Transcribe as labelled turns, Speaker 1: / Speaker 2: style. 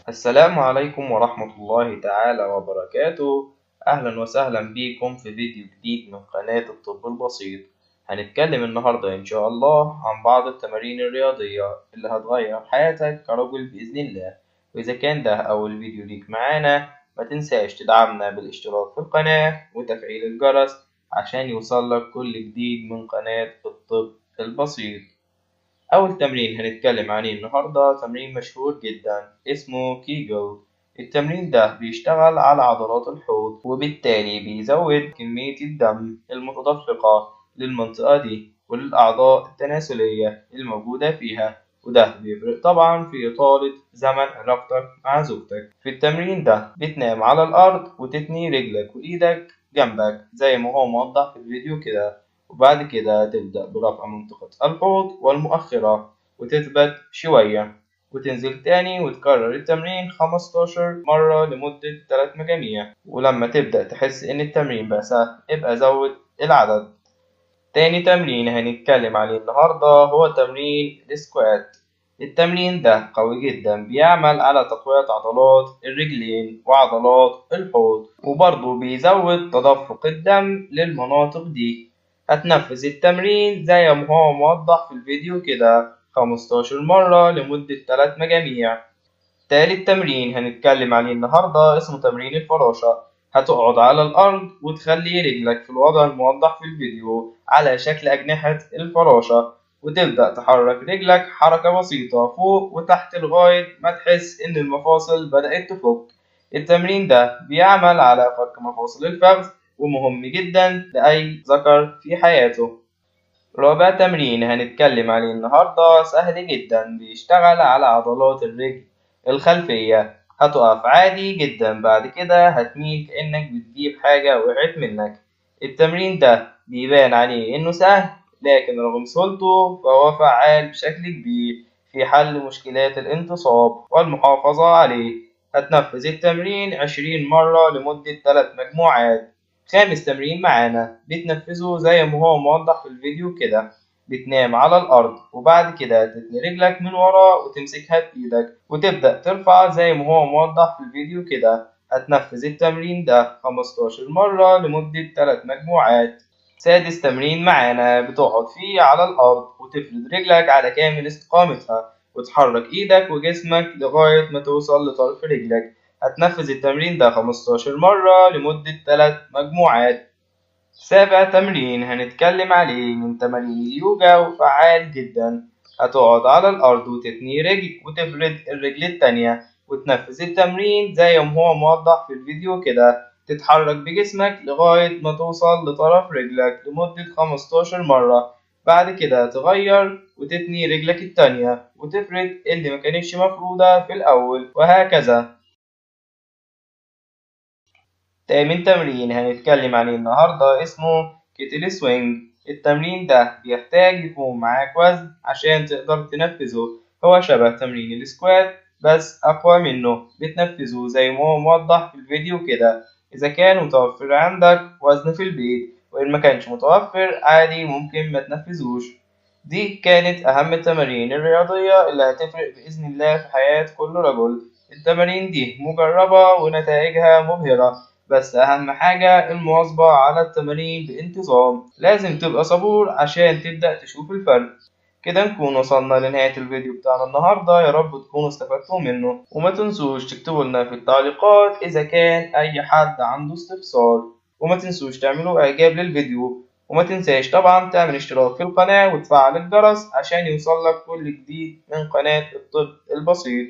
Speaker 1: السلام عليكم ورحمة الله تعالى وبركاته. أهلا وسهلا بكم في فيديو جديد من قناة الطب البسيط. هنتكلم النهاردة إن شاء الله عن بعض التمارين الرياضية اللي هتغير حياتك كرجل بإذن الله. وإذا كان ده أول فيديو ليك معانا، ما تنساش تدعمنا بالاشتراك في القناة وتفعيل الجرس عشان يوصلك كل جديد من قناة الطب البسيط. أول تمرين هنتكلم عليه النهاردة تمرين مشهور جدا اسمه كيجل. التمرين ده بيشتغل على عضلات الحوض، وبالتالي بيزود كمية الدم المتدفقة للمنطقة دي وللأعضاء التناسلية الموجودة فيها، وده بيفرق طبعا في إطالة زمن علاقتك مع زوجتك. في التمرين ده بتنام على الأرض وتتني رجلك وإيدك جنبك زي ما هو موضح في الفيديو كده، وبعد كده تبدأ برفع منطقة الحوض والمؤخرة وتثبت شوية وتنزل تاني وتكرر التمرين 15 مرة لمدة 3 مجاميع. ولما تبدأ تحس إن التمرين بقى سهل ابقى زود العدد. تاني تمرين هنتكلم عليه النهاردة هو تمرين السكوات. التمرين ده قوي جدا، بيعمل على تقوية عضلات الرجلين وعضلات الحوض، وبرضه بيزود تدفق الدم للمناطق دي. هتنفذ التمرين زي ما هو موضح في الفيديو كده 15 مرة لمدة 3 مجاميع. تالت تمرين هنتكلم عليه النهاردة اسمه تمرين الفراشة. هتقعد على الأرض وتخلي رجلك في الوضع الموضح في الفيديو على شكل أجنحة الفراشة، وتبدأ تحرك رجلك حركة بسيطة فوق وتحت لغاية ما تحس إن المفاصل بدأت تفك. التمرين ده بيعمل على فك مفاصل الفخذ ومهم جدا لأي ذكر في حياته. رابع تمرين هنتكلم عليه النهاردة سهل جدا، بيشتغل على عضلات الرجل الخلفية. هتقف عادي جدا، بعد كده هتميل كأنك بتجيب حاجة وقعت منك. التمرين ده بيبان عليه إنه سهل، لكن رغم سهولته فهو فعال بشكل كبير في حل مشكلات الانتصاب والمحافظة عليه. هتنفذ التمرين 20 مرة لمدة 3 مجموعات. خامس تمرين معانا بتنفذه زي ما هو موضح في الفيديو كده. بتنام على الأرض وبعد كده تتني رجلك من ورا وتمسكها بإيدك وتبدأ ترفع زي ما هو موضح في الفيديو كده. هتنفذ التمرين ده 15 مرة لمدة 3 مجموعات. سادس تمرين معانا بتقعد فيه على الأرض وتفرد رجلك على كامل استقامتها وتحرك إيدك وجسمك لغاية ما توصل لطرف رجلك. هتنفذ التمرين ده 15 مرة لمدة 3 مجموعات. سابع تمرين هنتكلم عليه من تمارين اليوجا وفعال جدا. هتقعد على الأرض وتتني رجل وتفرد الرجل التانية وتنفذ التمرين زي ما هو موضح في الفيديو كده. تتحرك بجسمك لغاية ما توصل لطرف رجلك لمدة 15 مرة. بعد كده تغير وتتني رجلك التانية وتفرد اللي ما كانتش مفرودة في الأول، وهكذا. تامن تمرين هنتكلم عليه النهاردة اسمه كيتل سوينج. التمرين ده بيحتاج يكون معاك وزن عشان تقدر تنفذه. هو شبه تمرين السكوات بس أقوى منه. بتنفذه زي ما هو موضح في الفيديو كده إذا كان متوفر عندك وزن في البيت، وإن ما كانش متوفر عادي ممكن ما تنفذوش. دي كانت أهم التمارين الرياضية اللي هتفرق بإذن الله في حياة كل رجل. التمارين دي مجربة ونتائجها مبهرة، بس أهم حاجة المواظبة على التمارين بانتظام. لازم تبقى صبور عشان تبدأ تشوف الفرق. كده نكون وصلنا لنهاية الفيديو بتاعنا النهاردة، يا رب تكونوا استفدتوا منه. وما تنسوش تكتبوا لنا في التعليقات إذا كان أي حد عنده استفسار، وما تنسوش تعملوا إعجاب للفيديو، وما تنساش طبعا تعمل اشتراك في القناة وتفعل الجرس عشان يوصلك كل جديد من قناة الطب البسيط.